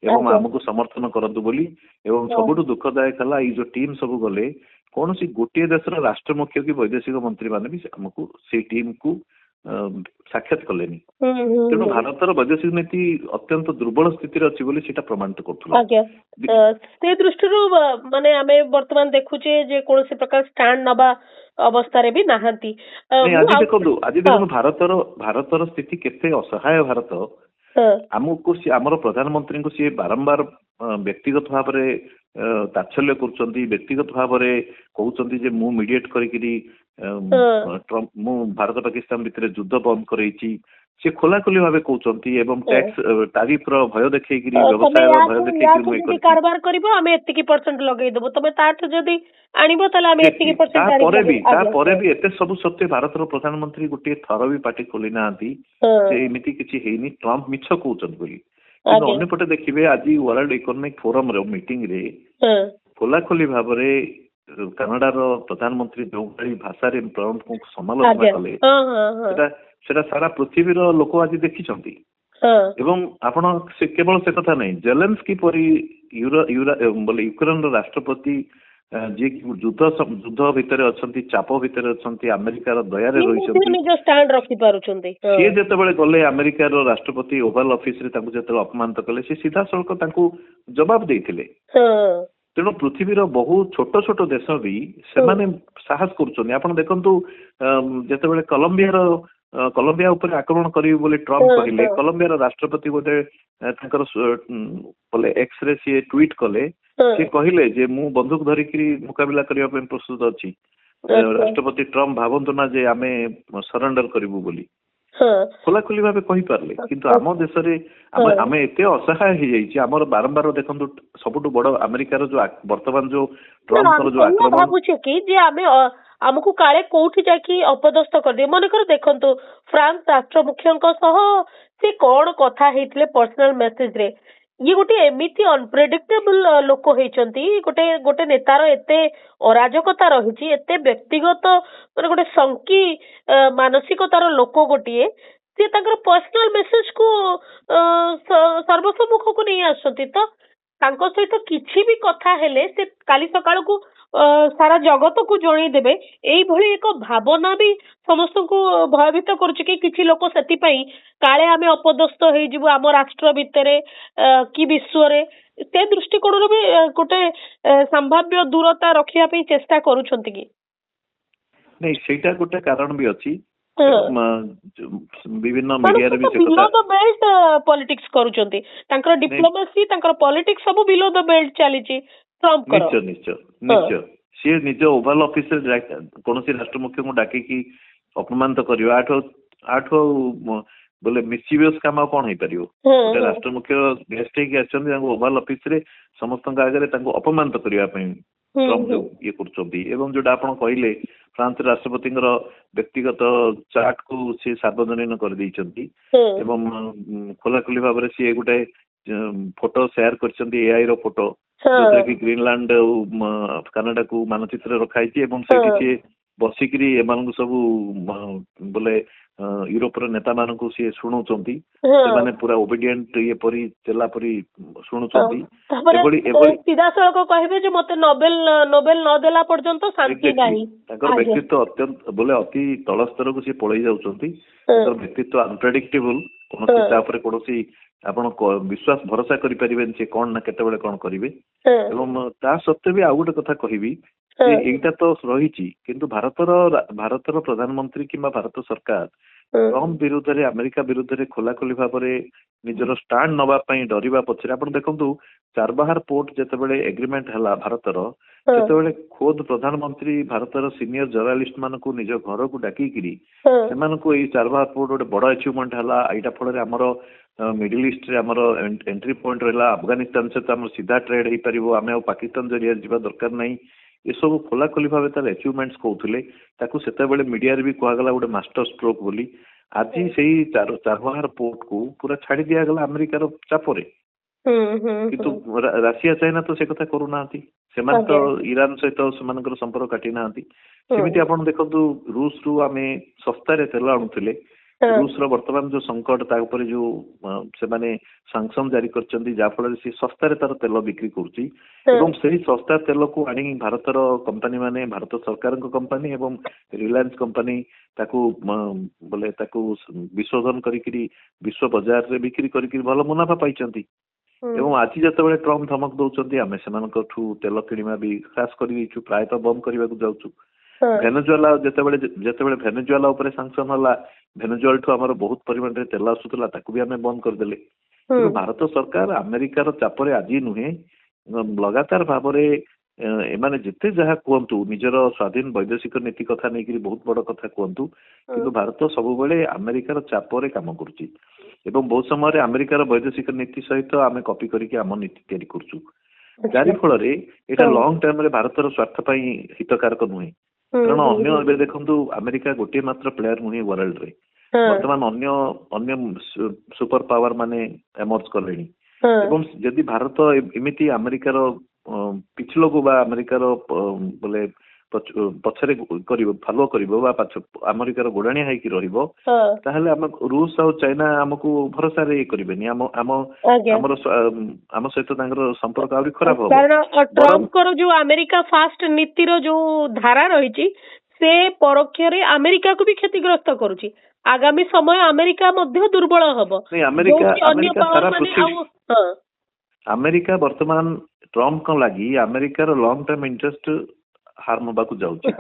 ଏବଂ ଆମକୁ ସମର୍ଥନ କରନ୍ତୁ ବୋଲି। ଏବଂ ସବୁଠୁ ଦୁଃଖଦାୟକ ହେଲା ଏଇ ଯୋଉ ଟିମ୍ ସବୁ ଗଲେ, କୌଣସି ଗୋଟିଏ ଦେଶର ରାଷ୍ଟ୍ର ମୁଖ୍ୟ କି ବୈଦେଶିକ ମନ୍ତ୍ରୀ ମାନେ ବି ଆମକୁ ସେଇ ଟିମ୍ କୁ ସାକ୍ଷାତ କଲେନି। ତେଣୁ ଭାରତର ବୈଦେଶିକ ନୀତି ଅତ୍ୟନ୍ତ ଦୁର୍ବଳ ସ୍ଥିତିରେ ଅଛି ବୋଲି ସେଇଟା ପ୍ରମାଣିତ କରୁଥିଲା। ସେ ଦୃଷ୍ଟିରୁ ମାନେ ଆମେ ବର୍ତ୍ତମାନ ଦେଖୁଛେ ଯେ କୌଣସି ପ୍ରକାର ଷ୍ଟାଣ୍ଡ ନବା ଅବସ୍ଥାରେ ବି ନାହାନ୍ତି। ଆଜି ଦେଖନ୍ତୁ ଭାରତର ସ୍ଥିତି କେତେ ଅସହାୟ। ଭାରତ ଆମକୁ ଆମର ପ୍ରଧାନମନ୍ତ୍ରୀଙ୍କୁ ସିଏ ବାରମ୍ବାର ବ୍ୟକ୍ତିଗତ ଭାବରେ ତାଚ୍ଛଲ୍ୟ କରୁଛନ୍ତି, ବ୍ୟକ୍ତିଗତ ଭାବରେ କହୁଛନ୍ତି ଯେ ମୁଁ ମିଡିଏଟ କରିକିରି ମୁଁ ଭାରତ ପାକିସ୍ତାନ ଭିତରେ ଯୁଦ୍ଧ ବନ୍ଦ କରେଇଛି, ସେ ଖୋଲାଖୋଲି ଭାବେ କହୁଛନ୍ତି। ଏବଂ ଟ୍ୟାକ୍ସ ଟାରିଫର ଭୟ ଦେଖେଇକିରି, ବ୍ୟବସାୟର ଭୟ ଦେଖେଇକିରି କାରବାର କରିବ ଆମେ ଏତିକି % ଲଗେଇଦେବୁ, ତମେ ତାଠୁ ଯଦି ଆଣିବ ତାହେଲେ ଆମେ ଏତିକି %। ତାପରେ ବି ଏତେ ସବୁ ସତ୍ତ୍ୱେ ଭାରତର ପ୍ରଧାନମନ୍ତ୍ରୀ ଗୋଟିଏ ଥର ବି ପାଟି ଖୋଲି ନାହାନ୍ତି ଯେ ଏମିତି କିଛି ହେଇନି, ଟ୍ରମ୍ପ ମିଛ କହୁଛନ୍ତି ବୋଲି। କିନ୍ତୁ ଅନ୍ୟପଟେ ଦେଖିବେ ଆଜି ୱାର୍ଲଡ ଇକୋନୋମିକ ଫୋରମର ମିଟିଂରେ ଖୋଲାଖୋଲି ଭାବରେ କାନାଡାର ପ୍ରଧାନମନ୍ତ୍ରୀ ଯେଉଁଭଳି ଭାଷାରେ ଟ୍ରମ୍ପଙ୍କୁ ସମାଲୋଚନା କଲେ, ସେଟା ସାରା ପୃଥିବୀର ଲୋକ ଆଜି ଦେଖିଛନ୍ତି। ଏବଂ ଆପଣ କେବଳ ସେ କଥା ନାହିଁ, ଜେଲେନ୍ସ୍କି ପରି ୟୁକ୍ରେନର ରାଷ୍ଟ୍ରପତି ଯିଏ ଯୁଦ୍ଧ ଭିତରେ ଅଛନ୍ତି, ଚାପ ଭିତରେ ଅଛନ୍ତି, ଆମେରିକାର ଦୟାରେ ରହିଛନ୍ତି, ସିଏ ଯେତେବେଳେ ଗଲେ ଆମେରିକାର ରାଷ୍ଟ୍ରପତି ଓଭାଲ ଅଫିସରେ ତାଙ୍କୁ ଯେତେବେଳେ ଅପମାନିତ କଲେ, ସେ ସିଧାସଳଖ ତାଙ୍କୁ ଜବାବ ଦେଇଥିଲେ। ତେଣୁ ପୃଥିବୀର ବହୁ ଛୋଟ ଛୋଟ ଦେଶ ବି ସେମାନେ ସାହସ କରୁଛନ୍ତି। ଆପଣ ଦେଖନ୍ତୁ, ଯେତେବେଳେ କଲମ୍ବିଆ ଉପରେ ଆକ୍ରମଣ କରିବେ ବୋଲି ଟ୍ରମ୍ପ କହିଲେ, କଲମ୍ବିଆର ରାଷ୍ଟ୍ରପତି ଗୋଟେ ତାଙ୍କର ଏକ୍ସ ରେ ସିଏ ଟ୍ୱିଟ୍ କଲେ, ସିଏ କହିଲେ ଯେ ମୁଁ ବନ୍ଧୁକ ଧରିକିରି ମୁକାବିଲା କରିବା ପାଇଁ ପ୍ରସ୍ତୁତ ଅଛି। ରାଷ୍ଟ୍ରପତି ଟ୍ରମ୍ପ ଭାବନ୍ତୁ ନା ଯେ ଆମେ ସରେଣ୍ଡର କରିବୁ ବୋଲି ଖୋଲାଖୋଲି ଭାବେ କହିପାରିଲେ। କିନ୍ତୁ ଆମ ଦେଶରେ ଆମେ ଏତେ ଅସହାୟ ହେଇଯାଇଛି। ଆମର ବାରମ୍ବାର ଦେଖନ୍ତୁ, ସବୁଠୁ ବଡ ଆମେରିକାର ଯୋଉ ବର୍ତ୍ତମାନ ଯୋଉ ଟ୍ରମ୍ପଙ୍କର ଯୋଉ ଆକ୍ରମଣ, ଭାବୁଛେ କି ଯେ ଆମେ ଆମକୁ କାଳେ କୋଉଠି ଯାଇକି ଅପଦସ୍ତ କରିଦିଏ। ମନେକର ଦେଖନ୍ତୁ, ଫ୍ରାନ୍ସ ରାଷ୍ଟ୍ର ମୁଖ୍ୟଙ୍କ ସହ ସେ କଣ କଥା ହେଇଥିଲେ ପର୍ସନାଲ ମେସେଜରେ, ଇଏ ଗୋଟେ ଏମିତି ଅନପ୍ରେଡିକ୍ଟେବଲ ଲୋକ ହେଇଛନ୍ତି। ଗୋଟେ ନେତାର ଏତେ ଅରାଜକତା ରହିଛି, ଏତେ ବ୍ୟକ୍ତିଗତ ମାନେ ଗୋଟେ ସଙ୍କି ମାନସିକତାର ଲୋକ ଗୋଟିଏ, ସେ ତାଙ୍କର ପର୍ସନାଲ ମେସେଜ କୁ ସର୍ବସମ୍ମୁଖକୁ ନେଇ ଆସୁଛନ୍ତି। ତ ତାଙ୍କ ସହିତ କିଛି ବି କଥା ହେଲେ ସେ କାଲି ସକାଳକୁ ସାରା ଜଗତକୁ ଜଣେଇଦେବେ, ଏଇଭଳି ଏକ ଭାବନା ବି ସମସ୍ତଙ୍କୁ ଭୟଭୀତ କରୁଛି କି କିଛି ଲୋକ ସେଥିପାଇଁ କାଳେ ଆମେ ଅପଦସ୍ତ ହେଇଯିବୁ ଆମ ରାଷ୍ଟ୍ର ଭିତରେ କି ବିଶ୍ୱରେ। ସେ ଦୃଷ୍ଟିକୋଣରୁ ବି ଗୋଟେ ସମ୍ଭାବ୍ୟ ଦୂରତା ରଖିବା ପାଇଁ ଚେଷ୍ଟା କରୁଛନ୍ତି କି? ନାଇଁ, ସେଇଟା ଗୋଟେ କାରଣ ବି ଅଛି। ବିଭିନ୍ନ ମିଡିଆରେ ବି ବିଲୋ ଦ ବେଲ୍ଟ ପଲିଟିକ୍ସ କରୁଛନ୍ତି, ତାଙ୍କର ଡିପ୍ଲୋମାସି, ତାଙ୍କର ପଲିଟିକ୍ସ ସବୁ ବିଲୋ ଦ ବେଲ୍ଟ ଚାଲିଛି। ନିଶ୍ଚୟ ସିଏ ନିଜ ଓଭାଲ ଅଫିସରେ କୌଣସି ରାଷ୍ଟ୍ର ମୁଖ୍ୟଙ୍କୁ ଡାକିକି ଅପମାନିତ କରିବା ଆଠୁ ବୋଲେ ମିସଚିଭିୟସ୍ କାମ ଆଉ କଣ ହେଇପାରିବ? ଗୋଟେ ରାଷ୍ଟ୍ର ମୁଖ୍ୟ ଗେଷ୍ଟ ହେଇକି ଆସିଛନ୍ତି, ତାଙ୍କୁ ଓଭାଲ ଅଫିସରେ ସମସ୍ତଙ୍କ ଆଗରେ ତାଙ୍କୁ ଅପମାନିତ କରିବା ପାଇଁ ଟ୍ରମ୍ପ ଇଏ କରୁଛନ୍ତି। ଏବଂ ଯୋଉଟା ଆପଣ କହିଲେ, ଫ୍ରାନ୍ସ ରାଷ୍ଟ୍ରପତିଙ୍କର ବ୍ୟକ୍ତିଗତ ଚାଟ୍ କୁ ସେ ସାର୍ବଜନୀନ କରିଦେଇଛନ୍ତି ଏବଂ ଖୋଲାଖୋଲି ଭାବରେ ସିଏ ଗୋଟେ ଫଟୋ ସେୟାର କରିଛନ୍ତି, ଏଆଇ ର ଫଟୋ, ଯୋଉଥିରେ କି ଗ୍ରୀନଲ୍ୟାଣ୍ଡ ଆଉ କାନାଡାକୁ ମାନଚିତ୍ରରେ ରଖାଯାଇଛି ଏବଂ ସେଇଠି ସିଏ ବସିକିରି ଏମାନଙ୍କୁ ସବୁ ବୋଲେ यूरोपर नेता मानकु सी शुणुचंती ହଁ ସେମାନେ ପୁରା ଓବିଡିଏଣ୍ଟ ଇଏ ପରି ତେଲା ପରି ଶୁଣୁଛନ୍ତି ତାପରେ ଏଭଳି ଏଭଳି ସିଧାସଳଖ କହିବେ ଯେ ମତେ ନୋବେଲ ନ ଦେଲା ପର୍ଯ୍ୟନ୍ତ ଶାନ୍ତି ନାହିଁ। ତାଙ୍କର ବ୍ୟକ୍ତିତ୍ୱ ଅତ୍ୟନ୍ତ ବୋଲେ ଅତି ତଳ ସ୍ତରକୁ ସେ ପଳେଇ ଯାଉଛନ୍ତି। ତାଙ୍କର ବ୍ୟକ୍ତିତ୍ୱ ଅନପ୍ରେଡିକ୍ଟେବୁଲ, କୌଣସି ତା ଉପରେ କୌଣସି ଆପଣ ବିଶ୍ୱାସ ଭରସା କରିପାରିବେନି ସେ କଣ ନା କେତେବେଳେ କଣ କରିବେ। ଏବଂ ତା ସତ୍ତ୍ୱେ ବି ଆଉ ଗୋଟେ କଥା କହିବି ଯେ ଏଇଟା ତ ରହିଛି, କିନ୍ତୁ ଭାରତର ପ୍ରଧାନମନ୍ତ୍ରୀ କିମ୍ବା ଭାରତ ସରକାର ଟ୍ରମ୍ପ ବିରୁଦ୍ଧରେ ଆମେରିକା ବିରୁଦ୍ଧରେ ଖୋଲାଖୋଲି ଭାବରେ ନିଜର ଷ୍ଟାଣ୍ଡ ନବା ପାଇଁ ଡରିବା ପଛରେ ଆପଣ ଦେଖନ୍ତୁ ଚାରବାହାର ପୋର୍ଟ ଯେତେବେଳେ ଏଗ୍ରିମେଣ୍ଟ ହେଲା ଭାରତର, ସେତେବେଳେ ଖୋଦ ପ୍ରଧାନମନ୍ତ୍ରୀ ଭାରତର ସିନିୟର ଜର୍ଣ୍ଣାଲିଷ୍ଟ ମାନଙ୍କୁ ନିଜ ଘରକୁ ଡାକିକିରି ସେମାନଙ୍କୁ ଏଇ ଚାରବାହାର ପୋର୍ଟ ଗୋଟେ ବଡ ଆଚିଭମେଣ୍ଟ ହେଲା, ଏଇଟା ଫଳରେ ଆମର ମିଡିଲ ଇଷ୍ଟରେ ଆମର ଏଣ୍ଟ୍ରି ପଏଣ୍ଟ ରହିଲା, ଆଫଗାନିସ୍ତାନ ସହିତ ଆମର ସିଧା ଟ୍ରେଡ ହେଇପାରିବ, ଆମେ ଆଉ ପାକିସ୍ତାନ ଜରିଆରେ ଯିବା ଦରକାର ନାହିଁ, ଏସବୁ ଖୋଲାଖୋଲି ଭାବେ ତାର ଆଚିଭମେଣ୍ଟ କହୁଥିଲେ। ତାକୁ ସେତେବେଳେ ମିଡିଆରେ ବି କୁହାଗଲା ଗୋଟେ ମାଷ୍ଟର ଷ୍ଟ୍ରୋକ ବୋଲି। ଆଜି ସେଇ ଚାରବାହାର ପୋର୍ଟକୁ ପୁରା ଛାଡି ଦିଆଗଲା ଆମେରିକାର ଚାପରେ। କିନ୍ତୁ ରାସିଆ ଚାଇନା ତ ସେ କଥା କରୁନାହାନ୍ତି, ସେମାନେ ତ ଇରାନ ସହିତ ସେମାନଙ୍କର ସମ୍ପର୍କ କାଟି ନାହାନ୍ତି। ସେମିତି ଆପଣ ଦେଖନ୍ତୁ ରୁଷରୁ ଆମେ ଶସ୍ତାରେ ତେଲ ଆଣୁଥିଲେ, ରୁଷର ବର୍ତ୍ତମାନ ଯୋଉ ସଂକଟ ତା ଉପରେ ଯୋଉ ସେମାନେ ସାଂସନ ଜାରି କରିଛନ୍ତି, ଯାହା ଫଳରେ ସେ ଶସ୍ତାରେ ତାର ତେଲ ବିକ୍ରି କରୁଛି ଏବଂ ସେହି ଶସ୍ତା ତେଲକୁ ଆଣି ଭାରତର କମ୍ପାନୀ ମାନେ, ଭାରତ ସରକାରଙ୍କ କମ୍ପାନୀ ଏବଂ ରିଲାଏନ୍ସ କମ୍ପାନୀ ତାକୁ ବୋଲେ ତାକୁ ବିଶୋଧନ କରିକିରି ବିଶ୍ୱ ବଜାରରେ ବିକ୍ରି କରିକିରି ଭଲ ମୁନାଫା ପାଇଛନ୍ତି। ଏବଂ ଆଜି ଯେତେବେଳେ ଟ୍ରମ୍ପ ଧମକ ଦଉଛନ୍ତି ଆମେ ସେମାନଙ୍କଠୁ ତେଲ କିଣିବା ବି ଖାସ କରିଦେଇଛୁ, ପ୍ରାୟତଃ ବନ୍ଦ କରିବାକୁ ଯାଉଛୁ। ଭେନେଜୁଏଲା ଯେତେବେଳେ ଭେନେଜୁଏଲା ଉପରେ ସାଂସନ ହେଲା, ଭେନେଜୁଏଲା ଠୁ ଆମର ବହୁତ ପରିମାଣରେ ତେଲ ଆସୁଥିଲା, ତାକୁ ବି ଆମେ ବନ୍ଦ କରିଦେଲେ। କିନ୍ତୁ ଭାରତ ସରକାର ଆମେରିକାର ଚାପରେ ଆଜି ନୁହେଁ, ଲଗାତାର ଭାବରେ ଏମାନେ ଯେତେ ଯାହା କୁହନ୍ତୁ ନିଜର ସ୍ୱାଧୀନ ବୈଦେଶିକ ନୀତି କଥା ନେଇକରି ବହୁତ ବଡ କଥା କୁହନ୍ତୁ, କିନ୍ତୁ ଭାରତ ସବୁବେଳେ ଆମେରିକାର ଚାପରେ କାମ କରୁଛି ଏବଂ ବହୁତ ସମୟରେ ଆମେରିକାର ବୈଦେଶିକ ନୀତି ସହିତ ଆମେ କପି କରିକି ଆମ ନୀତି ତିଆରି କରୁଛୁ, ଯାରି ଫଳରେ ଏଇଟା ଲଙ୍ଗ ଟର୍ମରେ ଭାରତର ସ୍ୱାର୍ଥ ପାଇଁ ହିତକାରକ ନୁହେଁ। କାରଣ ଅନ୍ୟ ଏବେ ଦେଖନ୍ତୁ ଆମେରିକା ଗୋଟିଏ ମାତ୍ର ପ୍ଲେୟାର ନୁହେଁ ୱାର୍ଲଡରେ, ବର୍ତ୍ତମାନ ଅନ୍ୟ ସୁପର ପାୱାର ମାନେ ଏମର୍ଜ କଲେଣି ଏବଂ ଯଦି ଭାରତ ଏମିତି ଆମେରିକାର ପିଛଲକୁ ବା ଆମେରିକାର ବୋଲେ ପଛରେ କରିବ, ଫଲୋ କରିବ ବା ଆମେରିକାର ଗୋଡାଣିଆ ହେଇକି ରହିବ, ତାହେଲେ ଆମ ରୁଷ ଆଉ ଚାଇନା ଆମକୁ ଭରସାରେ ଇଏ କରିବେନି, ଆମର ସହିତ ତାଙ୍କର ସମ୍ପର୍କ ଆହୁରି ଖରାପ ହବ। କାରଣ ଟ୍ରମ୍ପଙ୍କର ଯୋଉ ଆମେରିକା ଫାଷ୍ଟ ନୀତିର ଯୋଉ ଧାରା ରହିଛି, ସେ ପରୋକ୍ଷରେ ଆମେରିକାକୁ ବି କ୍ଷତିଗ୍ରସ୍ତ କରୁଛି। ଆଗାମୀ ସମୟ ଆମେରିକା ମଧ୍ୟ ଦୁର୍ବଳ ହବ। ଆମେରିକା ବର୍ତ୍ତମାନ ଟ୍ରମ୍ପଙ୍କ ଲାଗି ଆମେରିକାର ଲଙ୍ଗ ଟର୍ମ ଇଣ୍ଟରେଷ୍ଟ ହାର୍ମ ହେବାକୁ ଯାଉଛି,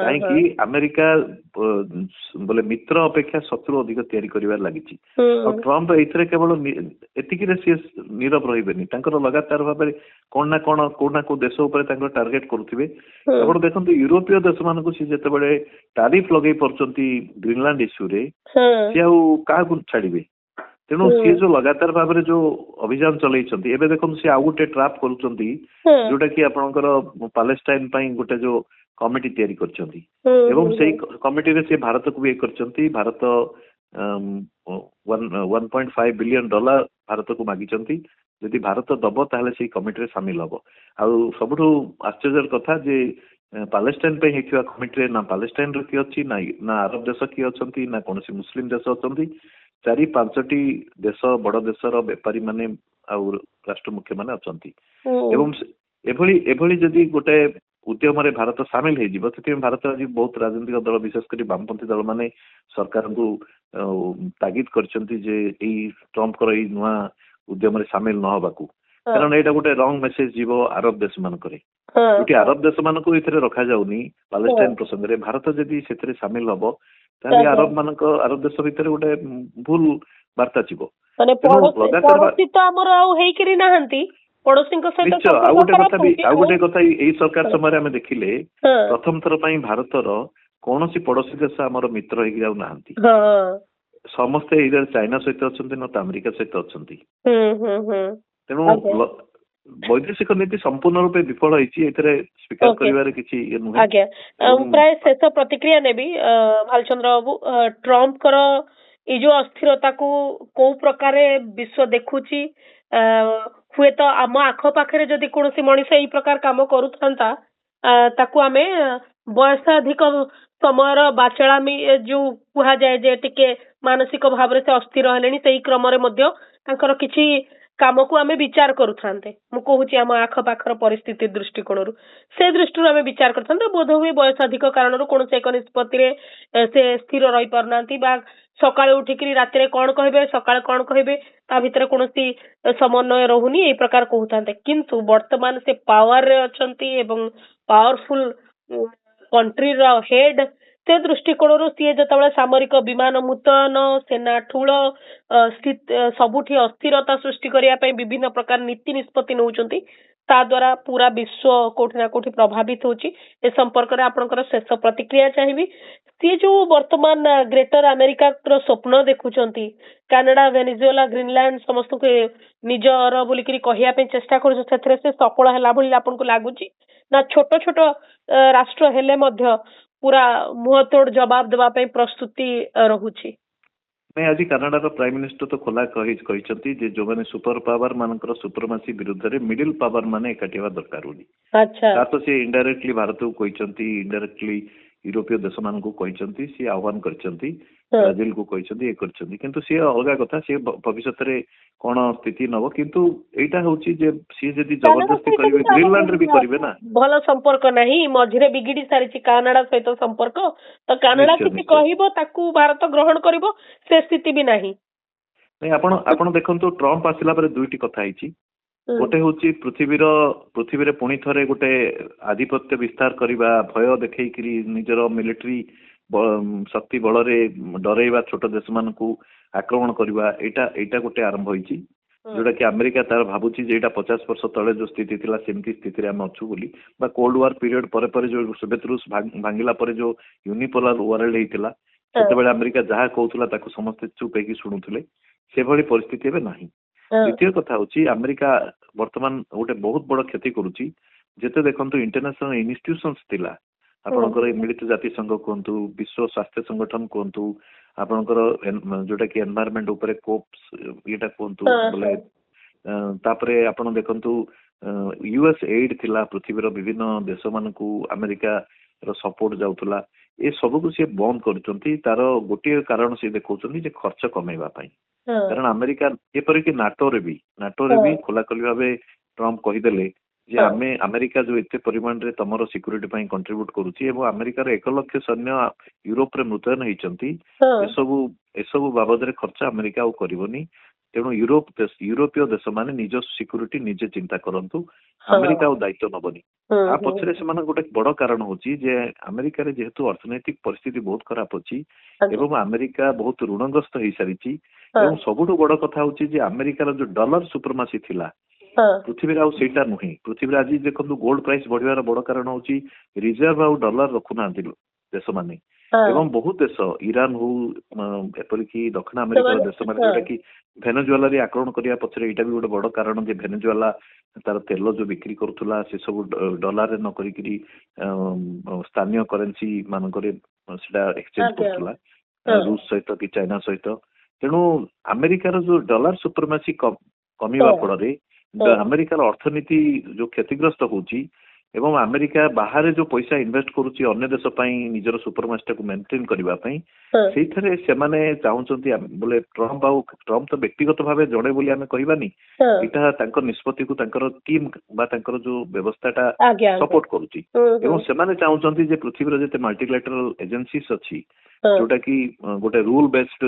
କାହିଁକି ଆମେରିକା ବୋଲେ ମିତ୍ର ଅପେକ୍ଷା ଶତ୍ରୁ ଅଧିକ ତିଆରି କରିବାରେ ଲାଗିଛି। ଆଉ ଟ୍ରମ୍ପ ଏଇଥିରେ କେବଳ ଏତିକିରେ ସିଏ ନୀରବ ରହିବେନି, ତାଙ୍କର ଲଗାତାର ଭାବରେ କଣ ନା କୋଉ ଦେଶ ଉପରେ ତାଙ୍କର ଟାର୍ଗେଟ କରୁଥିବେ। ଆପଣ ଦେଖନ୍ତୁ ୟୁରୋପୀୟ ଦେଶ ମାନଙ୍କୁ ସିଏ ଯେତେବେଳେ ଟାରିଫ ଲଗେଇ ପାରୁଛନ୍ତି ଗ୍ରୀନଲାଣ୍ଡ ଇସ୍ୟୁରେ, ସିଏ ଆଉ କାହାକୁ ଛାଡିବେ? ତେଣୁ ସିଏ ଯୋଉ ଲଗାତାର ଭାବରେ ଯୋଉ ଅଭିଯାନ ଚଲେଇଛନ୍ତି, ଏବେ ଦେଖନ୍ତୁ ସିଏ ଆଉ ଗୋଟେ ଟ୍ରାପ୍ କରୁଛନ୍ତି, ଯୋଉଟା କି ଆପଣଙ୍କର ପାଲେଷ୍ଟାଇନ ପାଇଁ ଗୋଟେ ଯୋଉ କମିଟି ତିଆରି କରିଛନ୍ତି ଏବଂ ସେଇ କମିଟିରେ ସେ ଭାରତକୁ ବି କରିଛନ୍ତି। ଭାରତ $1.5 ବିଲିୟନ ଭାରତକୁ ମାଗିଛନ୍ତି, ଯଦି ଭାରତ ଦବ ତାହେଲେ ସେଇ କମିଟିରେ ସାମିଲ ହବ। ଆଉ ସବୁଠୁ ଆଶ୍ଚର୍ଯ୍ୟର କଥା ଯେ ପାଲେଷ୍ଟାଇନ ପାଇଁ ହେଇଥିବା କମିଟିରେ ନା ପାଲେଷ୍ଟାଇନର କିଏ ଅଛି, ନା ଆରବ ଦେଶ କିଏ ଅଛନ୍ତି, ନା କୌଣସି ମୁସଲିମ ଦେଶ ଅଛନ୍ତି। 4-5ଟି ଦେଶ, ବଡ ଦେଶର ବେପାରୀ ମାନେ ଆଉ ରାଷ୍ଟ୍ର ମୁଖ୍ୟ ମାନେ ଅଛନ୍ତି ଏବଂ ଏଭଳି ଯଦି ଗୋଟେ ଉଦ୍ୟମରେ ଭାରତ ସାମିଲ ହେଇଯିବ, ସେଥିପାଇଁ ଭାରତ ଆଜି ବହୁତ ରାଜନୈତିକ ଦଳ, ବିଶେଷ କରି ବାମପନ୍ଥୀ ଦଳ ମାନେ ସରକାରଙ୍କୁ ତାଗିଦ କରିଛନ୍ତି ଯେ ଏଇ ଟ୍ରମ୍ପଙ୍କର ଏଇ ନୂଆ ଉଦ୍ୟମରେ ସାମିଲ ନ ହବାକୁ, କାରଣ ଏଇଟା ଗୋଟେ ରଙ୍ଗ ମେସେଜ ଯିବ ଆରବ ଦେଶ ମାନଙ୍କରେ, ଯୋଉଠି ଆରବ ଦେଶ ମାନଙ୍କୁ ଏଥିରେ ରଖାଯାଉନି ପାଲେଷ୍ଟାଇନ ପ୍ରସଙ୍ଗରେ। ଭାରତ ଯଦି ସେଥିରେ ସାମିଲ ହବ ତାହେଲେ ଆରବ ଦେଶ ଭିତରେ ଗୋଟେ ଭୁଲ ବାର୍ତ୍ତା ଯିବ। ପଡୋଶୀ ତ ଆମର ଆଉ ହେଇକିରି ନାହାନ୍ତି, ପଡୋଶୀଙ୍କ ସହିତ ଆଉ ଗୋଟେ କଥା ଏଇ ସରକାର ସମୟରେ ଆମେ ଦେଖିଲେ ପ୍ରଥମ ଥର ପାଇଁ ଭାରତର କୌଣସି ପଡୋଶୀ ଦେଶ ଆମର ମିତ୍ର ହେଇକି ଆଉ ନାହାନ୍ତି। ସମସ୍ତେ ଏଇଟା ଚାଇନା ସହିତ ଅଛନ୍ତି, ନା ତ ଆମେରିକା ସହିତ ଅଛନ୍ତି। ତେଣୁ ବୈଦେଶିକ ନୀତି ସମ୍ପୂର୍ଣ୍ଣ ରୂପେ ବିଫଳ ହେଇଛି, ଏଥିରେ ସ୍ୱୀକାର କରିବାରେ କିଛି ଇଏ ନୁହେଁ। ଆଜ୍ଞା, ମୁଁ ପ୍ରାୟ ଶେଷ ପ୍ରତିକ୍ରିୟା ନେବି ଭାଲଚନ୍ଦ୍ର ବାବୁ। ଟ୍ରମ୍ପଙ୍କର ଏଇ ଯୋଉ ଅସ୍ଥିରତାକୁ କୋଉ ପ୍ରକାରେ ବିଶ୍ଵ ଦେଖୁଛି, ହୁଏତ ଆମ ଆଖପାଖରେ ଯଦି କୌଣସି ମଣିଷ ଏଇ ପ୍ରକାର କାମ କରୁଥାନ୍ତା, ତାକୁ ଆମେ ବୟସାଧିକ ସମୟର ବାଚଳାମୀ ଯୋଉ କୁହାଯାଏ ଯେ ଟିକେ ମାନସିକ ଭାବରେ ସେ ଅସ୍ଥିର ହେଲେଣି, ସେଇ କ୍ରମରେ ମଧ୍ୟ ତାଙ୍କର କିଛି କାମକୁ ଆମେ ବିଚାର କରୁଥାନ୍ତେ। ମୁଁ କହୁଛି ଆମ ଆଖପାଖର ପରିସ୍ଥିତି ଦୃଷ୍ଟିକୋଣରୁ, ସେ ଦୃଷ୍ଟିରୁ ଆମେ ବିଚାର କରିଥାନ୍ତେ। ବୋଧ ହୁଏ ବୟସ ଅଧିକ କାରଣରୁ କୌଣସି ଏକ ନିଷ୍ପତ୍ତିରେ ସେ ସ୍ଥିର ରହିପାରୁନାହାନ୍ତି, ବା ସକାଳେ ଉଠିକିରି ରାତିରେ କଣ କହିବେ, ସକାଳେ କଣ କହିବେ, ତା ଭିତରେ କୌଣସି ସମନ୍ୱୟ ରହୁନି, ଏଇ ପ୍ରକାର କହୁଥାନ୍ତେ। କିନ୍ତୁ ବର୍ତ୍ତମାନ ସେ ପାୱାରରେ ଅଛନ୍ତି ଏବଂ ପାୱାରଫୁଲ କଣ୍ଟ୍ରିର ହେଡ୍। ସେ ଦୃଷ୍ଟିକୋଣରୁ ସିଏ ଯେତେବେଳେ ସାମରିକ ବିମାନ ମୁତୟନ, ସେନା ଠୁଳ, ସବୁଠି ଅସ୍ଥିରତା ସୃଷ୍ଟି କରିବା ପାଇଁ ବିଭିନ୍ନ ପ୍ରକାର ନୀତି ନିଷ୍ପତ୍ତି ନେଉଛନ୍ତି, ତା ଦ୍ୱାରା ପୁରା ବିଶ୍ୱ କୋଉଠି ନା କୋଉଠି ପ୍ରଭାବିତ ହଉଛି। ଏ ସମ୍ପର୍କରେ ଆପଣଙ୍କର ଶେଷ ପ୍ରତିକ୍ରିୟା ଚାହିଁବି। ସିଏ ଯୋଉ ବର୍ତ୍ତମାନ ଗ୍ରେଟର ଆମେରିକାର ସ୍ୱପ୍ନ ଦେଖୁଛନ୍ତି, କାନାଡା, ଭେନେଜୁଏଲା, ଗ୍ରୀନଲ୍ୟାଣ୍ଡ ସମସ୍ତଙ୍କୁ ନିଜର ବୋଲିକିରି କହିବା ପାଇଁ ଚେଷ୍ଟା କରୁଛନ୍ତି, ସେଥିରେ ସେ ସଫଳ ହେଲା ଭଳି ଆପଣଙ୍କୁ ଲାଗୁଛି? ନା ଛୋଟ ଛୋଟ ରାଷ୍ଟ୍ର ହେଲେ ମଧ୍ୟ ପୁରା ମୁହଁ ତୋଡ ଜବାବ ଦେବା ପାଇଁ ପ୍ରସ୍ତୁତି ରହୁଛି? ନାଇଁ, ଆଜି କାନାଡାର ପ୍ରାଇମ ମିନିଷ୍ଟର ତ ଖୋଲା କହିଛନ୍ତି ଯେ ଯୋଉମାନେ ସୁପର ପାୱାର ମାନଙ୍କର ସୁପ୍ରମାସି ବିରୁଦ୍ଧରେ ମିଡିଲ ପାୱାର ମାନେ ଏକାଠି ହେବା ଦରକାର ବୋଲି। ତା ତ ସେ ଇନଡାଇରେକ୍ଟଲି ଭାରତକୁ କହିଛନ୍ତି, ଇନଡାଇରେକ୍ଟଲି ୟୁରୋପୀୟ ଦେଶ ମାନଙ୍କୁ କହିଛନ୍ତି, ସିଏ ଆହ୍ୱାନ କରିଛନ୍ତି, ବ୍ରାଜିଲ କୁ କହିଛନ୍ତି, ଏ କରିଛନ୍ତି। କିନ୍ତୁ ସିଏ ଅଲଗା କଥା, ସିଏ ଭବିଷ୍ୟତରେ କଣ ସ୍ଥିତି ନବ। କିନ୍ତୁ ଏଇଟା ହଉଛି ଯେ ସିଏ ଯଦି ଜବରଦସ୍ତି କରିବେ, ଗ୍ରୀନଲ୍ୟାଣ୍ଡରେ ବି କରିବେ ନା। ଭଲ ସମ୍ପର୍କ ନାହିଁ, ମଝିରେ ବିଗିଡି ସାରିଛି କାନାଡା ସହିତ ସମ୍ପର୍କ। ତ କାନାଡା କିଛି କହିବ ତାକୁ ଭାରତ ଗ୍ରହଣ କରିବ, ସେ ସ୍ଥିତି ବି ନାହିଁ। ନାଇଁ, ଆପଣ ଦେଖନ୍ତୁ, ଟ୍ରମ୍ପ ଆସିଲା ପରେ ଦୁଇଟି କଥା ହେଇଛି। ଗୋଟେ ହଉଛି ପୃଥିବୀରେ ପୁଣି ଥରେ ଗୋଟେ ଆଧିପତ୍ୟ ବିସ୍ତାର କରିବା, ଭୟ ଦେଖେଇକିରି ନିଜର ମିଲିଟାରୀ ଶକ୍ତି ବଳରେ ଡରେଇବା ଛୋଟ ଦେଶ ମାନଙ୍କୁ ଆକ୍ରମଣ କରିବା, ଏଇଟା ଗୋଟେ ଆରମ୍ଭ ହେଇଛି। ଯୋଉଟା କି ଆମେରିକା ତାର ଭାବୁଛି ଯେ ଏଇଟା 50 ବର୍ଷ ତଳେ ଯୋଉ ସ୍ଥିତି ଥିଲା ସେମିତି ସ୍ଥିତିରେ ଆମେ ଅଛୁ ବୋଲି, ବା କୋଲ୍ଡ ୱାର ପିରିୟଡ ପରେ ଯୋଉ ସୋଭିଏତ ରୁଷ ଭାଙ୍ଗିଲା ପରେ ଯୋଉ ୟୁନିପୋଲାର ୱାର୍ଲଡ ହେଇଥିଲା, ସେତେବେଳେ ଆମେରିକା ଯାହା କହୁଥିଲା ତାକୁ ସମସ୍ତେ ଚୁପ୍ ହେଇକି ଶୁଣୁଥିଲେ। ସେଭଳି ପରିସ୍ଥିତି ଏବେ ନାହିଁ। ଦ୍ୱିତୀୟ କଥା ହଉଛି, ଆମେରିକା ବର୍ତ୍ତମାନ ଗୋଟେ ବହୁତ ବଡ କ୍ଷତି କରୁଛି। ଯେତେ ଦେଖନ୍ତୁ ଇଣ୍ଟରନ୍ୟାସନାଲ ଇନଷ୍ଟିଟ୍ୟୁସନ୍ସ ଥିଲା, ଆପଣଙ୍କର ମିଳିତ ଜାତିସଂଘ କୁହନ୍ତୁ, ବିଶ୍ୱ ସ୍ୱାସ୍ଥ୍ୟ ସଂଗଠନ କୁହନ୍ତୁ, ଆପଣଙ୍କର ଯୋଉଟା କି ଏନଭାୟରମେଣ୍ଟ ଉପରେ କୋପ୍ସ ଇଏଟା କୁହନ୍ତୁ, ବୋଲେ ତାପରେ ଆପଣ ଦେଖନ୍ତୁ ୟୁଏସ୍ ଏଇଡ୍ ଥିଲା, ପୃଥିବୀର ବିଭିନ୍ନ ଦେଶ ମାନଙ୍କୁ ଆମେରିକାର ସପୋର୍ଟ ଯାଉଥିଲା। ଏ ସବୁକୁ ସିଏ ବନ୍ଦ କରୁଛନ୍ତି। ତାର ଗୋଟିଏ କାରଣ ସିଏ ଦେଖଉଛନ୍ତି ଯେ ଖର୍ଚ୍ଚ କମେଇବା ପାଇଁ। କାରଣ ଆମେରିକା, ଏପରିକି ନାଟୋରେ ବି ଖୋଲାଖୋଲି ଭାବେ ଟ୍ରମ୍ପ କହିଦେଲେ ଯେ ଆମେରିକା ଯୋଉ ଏତେ ପରିମାଣରେ ତମର ସିକ୍ୟୁରିଟି ପାଇଁ କଣ୍ଟ୍ରିବ୍ୟୁଟ କରୁଛି ଏବଂ ଆମେରିକାର 1 ଲକ୍ଷ ସୈନ୍ୟ ୟୁରୋପରେ ମୁତୟନ ହେଇଛନ୍ତି, ଏସବୁ ବାବଦରେ ଖର୍ଚ୍ଚ ଆମେରିକା ଆଉ କରିବନି। ତେଣୁ ୟୁରୋପୀୟ ଦେଶ ମାନେ ନିଜ ସିକ୍ୟୁରିଟି ନିଜେ ଚିନ୍ତା କରନ୍ତୁ, ଆମେରିକା ଆଉ ଦାୟିତ୍ୱ ନବନି। ତା ପଛରେ ସେମାନଙ୍କ ଗୋଟେ ବଡ କାରଣ ହଉଛି ଯେ ଆମେରିକାରେ ଯେହେତୁ ଅର୍ଥନୈତିକ ପରିସ୍ଥିତି ବହୁତ ଖରାପ ଅଛି ଏବଂ ଆମେରିକା ବହୁତ ଋଣଗ୍ରସ୍ତ ହେଇସାରିଛି, ଏବଂ ସବୁଠୁ ବଡ କଥା ହଉଛି ଯେ ଆମେରିକାର ଯୋଉ ଡଲାର ସୁପ୍ରମାସି ଥିଲା ପୃଥିବୀରେ ଆଉ ସେଇଟା ନୁହେଁ। ପୃଥିବୀରେ ଆଜି ଦେଖନ୍ତୁ ଗୋଲ୍ଡ ପ୍ରାଇସ୍ ବଢିବାର ବଡ କାରଣ ହଉଛି ରିଜର୍ଭ ଆଉ ଡଲାର ରଖୁନାହାନ୍ତି ଦେଶମାନେ। ଏବଂ ବହୁତ ଦେଶ, ଇରାନ ହଉ, ଏପରିକି ଦକ୍ଷିଣ ଆମେରିକାର ଦେଶମାନେ, ଯୋଉଟା କି ଭେନେଜୁଏଲାରେ ଆକ୍ରମଣ କରିବା ପଛରେ ଏଇଟା ବି ଗୋଟେ ବଡ କାରଣ ଯେ ଭେନେଜୁଏଲା ତାର ତେଲ ଯୋଉ ବିକ୍ରି କରୁଥିଲା ସେ ସବୁ ଡଲାରରେ ନ କରିକିରି ସ୍ଥାନୀୟ କରେନ୍ସି ମାନଙ୍କରେ ସେଟା ଏକ୍ସଚେଞ୍ଜ କରୁଥିଲା, ରୁଷ ସହିତ କି ଚାଇନା ସହିତ। ତେଣୁ ଆମେରିକାର ଯୋଉ ଡଲାର ସୁପ୍ରମାସି କମିବା ଫଳରେ ଆମେରିକାର ଅର୍ଥନୀତି ଯୋଉ କ୍ଷତିଗ୍ରସ୍ତ ହଉଛି ଏବଂ ଆମେରିକା ବାହାରେ ଯୋଉ ପଇସା ଇନଭେଷ୍ଟ କରୁଛି ଅନ୍ୟ ଦେଶ ପାଇଁ ନିଜର ସୁପରମାସିଟାକୁ ମେଣ୍ଟେନ କରିବା ପାଇଁ, ସେଇଥିରେ ସେମାନେ ଚାହୁଁଛନ୍ତି। ବୋଲେ ଟ୍ରମ୍ପ ତ ବ୍ୟକ୍ତିଗତ ଭାବେ ଜଣେ ବୋଲି ଆମେ କହିବାନି, ଏଇଟା ତାଙ୍କ ନିଷ୍ପତ୍ତିକୁ ତାଙ୍କର ଟିମ୍ ବା ତାଙ୍କର ଯୋଉ ବ୍ୟବସ୍ଥାଟା ସପୋର୍ଟ କରୁଛି। ଏବଂ ସେମାନେ ଚାହୁଁଛନ୍ତି ଯେ ପୃଥିବୀର ଯେତେ ମଲ୍ଟିଲାଟରାଲ ଏଜେନ୍ସିସ୍ ଅଛି, ଯୋଉଟା କି ଗୋଟେ ରୁଲ ବେସ୍ଡ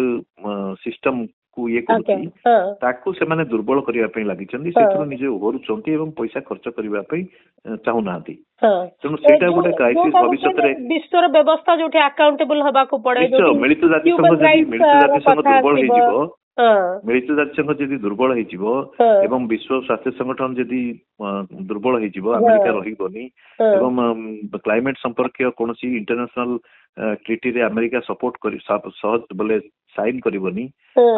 ସିଷ୍ଟମ କୁ ଇଏ କରୁଛି, ତାକୁ ସେମାନେ ଦୁର୍ବଳ କରିବା ପାଇଁ ଲାଗିଛନ୍ତି। ସେଥିରୁ ନିଜେ ଉଭରୁଛନ୍ତି ଏବଂ ପଇସା ଖର୍ଚ୍ଚ କରିବା ପାଇଁ ଚାହୁଁନାହାନ୍ତି। ତେଣୁ ସେଇଟା ଗୋଟେ କ୍ରାଇସିସ୍ ଭବିଷ୍ୟତରେ ବିଶ୍ୱର ବ୍ୟବସ୍ଥା ଯୋଉଠି ଆକାଉଣ୍ଟେବଲ ହବାକୁ ପଡେ, ମିଳିତ ଜାତିସଂଘ ଦୁର୍ବଳ ହେଇଯିବ, ମିଳିତ ଜାତିସଂଘ ଯଦି ଦୁର୍ବଳ ହେଇଯିବ ଏବଂ ବିଶ୍ୱ ସ୍ୱାସ୍ଥ୍ୟ ସଂଗଠନ ଯଦି ଦୁର୍ବଳ ହେଇଯିବ, ଆମେରିକା ରହିବନି ଏବଂ କ୍ଲାଇମେଟ ସମ୍ପର୍କୀୟ କୌଣସି ଇଣ୍ଟରନ୍ୟାସନାଲ ଟ୍ରିଟିରେ ଆମେରିକା ସପୋର୍ଟ ସହଜ ବୋଲେ ସାଇନ୍ କରିବନି,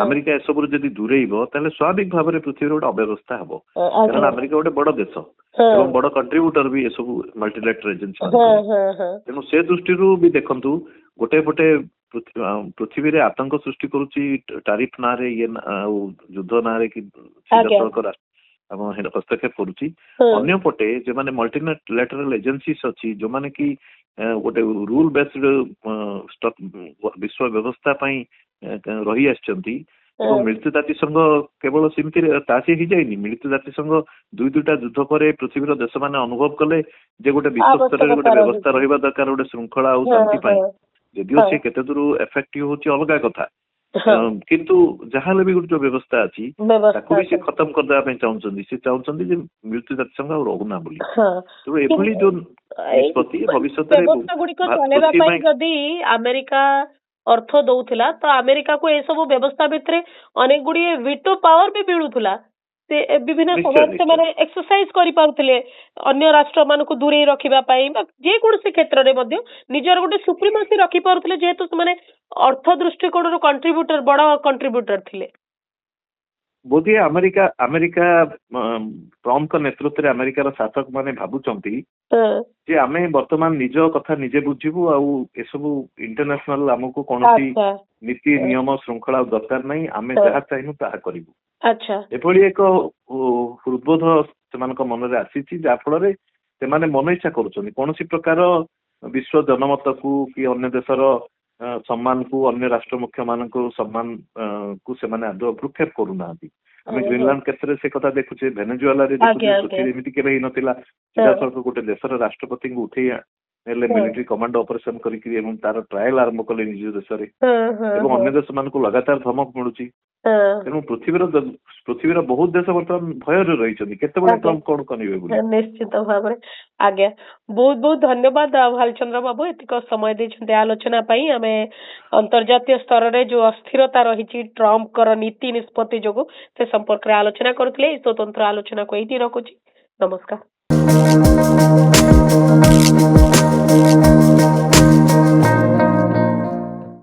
ଆମେରିକା ଏସବୁରୁ ଯଦି ଦୂରେଇବ, ତାହେଲେ ସ୍ୱାଭାବିକ ଭାବରେ ପୃଥିବୀରେ ଗୋଟେ ଅବ୍ୟବସ୍ଥା ହବ। କାରଣ ଆମେରିକା ଗୋଟେ ବଡ ଦେଶ ଏବଂ ବଡ କଣ୍ଟ୍ରିବ୍ୟୁଟର ବି ଏସବୁ ମଲ୍ଟିଲାଟରାଲ ଏଜେନ୍ସି। ତେଣୁ ସେ ଦୃଷ୍ଟିରୁ ବି ଦେଖନ୍ତୁ, ଗୋଟେ ପଟେ ପୃଥିବୀରେ ଆତଙ୍କ ସୃଷ୍ଟି କରୁଛି ଟାରିଫ ନାଁରେ, ଇଏ ଆଉ ଯୁଦ୍ଧ ନାଁରେ କି ସିଧାସଳଖ हस्तक्षेप करुच्ची अन्य पटे जो माने मल्टीलेटरल एजेंसीज अच्छी जो माने कि गोटे रूल बेस्ड विश्व व्यवस्था रही आछंती मिलित जातिसंघ केवल सेमती ही जाइनी मिलित जातिसंघ दुईटा युद्ध पर पृथ्वीर देश माने अनुभव कले जे गोटे विश्व स्तर रे गोटे व्यवस्था रहिबा दरकार गोटे श्रृंखला और शांति पाई यदिओ से केते दूर इफेक्टिव होची अलग कथा किंतु जहाँ भी गोटे जो व्यवस्था अच्छी ताकू भी से खत्म कर देवा पे चाहउछंदी से चाहउछंदी जे मिलित जातिसंघ और रहुना बोली तो एभली जो निष्पत्ति भविष्य रे जदि अमेरिका अर्थ दौला तो अमेरिका को सब व्यवस्था भितर अनेक गुड़िए वीटो पावर भी मिलूला से विभिन्न समय से माने एक्सरसाइज करि पारुथिले अन्य राष्ट्र मान को दूरे रखिबा पई जे कोनसे क्षेत्र रे मध्ये निजर गोटे सुप्रीमेसी रखि पारुथिले जेहेतु से माने अर्थ दृष्टिकोण रो कंट्रीब्यूटर बड़ा कंट्रीब्यूटर थिले बोधे अमेरिका अमेरिका ट्रम्प का नेतृत्व रे अमेरिकार शासक माने भाबुचंती जे आमे वर्तमान निज कथा निजे बुझिबु आउ एसबु इंटरनेशनल हमको कोनोसी नीति नियम श्रृंखला दरकार नहीं आमे जहा चाहिनु ताहा करिबु अच्छा एभली एक हृदबोध सेमानक मन रे आसीची जा फल रे सेमाने मन इच्छा करूछनी कोनोसी प्रकार विश्व जनमत को कि अन्य देशर सम्मान को अन्य राष्ट्र मुख्य मान को सम्मान को सेमाने आदौ भ्रुक्षेप करूना आमे ग्रीनलैंड क्षेत्र से कथा देखुचे वेनेजुएला रे देखुचे एमिति केबे हि नथिला सीधा गोटे देशर राष्ट्रपति को उठे मिलिटरी कमांड ऑपरेशन करिकरी एवं तार ट्रायल आरंभ कले निज देश रे एवं अन्य देश मान को लगातार धमक मिलुची तेणु पृथ्वीर बहुत देश बर्तमान भय रही केते बड़े ट्रम्प कोन कनिवे बोली निश्चित भाव में आज्ञा बहुत बहुत धन्यवाद भालचंद्र बाबू एतिक समय देछन्ते आलोचना पई हमें अंतर्जातीय स्तर रे जो अस्थिरता रही ट्रम्प कर नीति निष्पत्ति जोगु से संपर्क रे आलोचना करथिले स्वतंत्र आलोचना को एठी रखुची नमस्कार।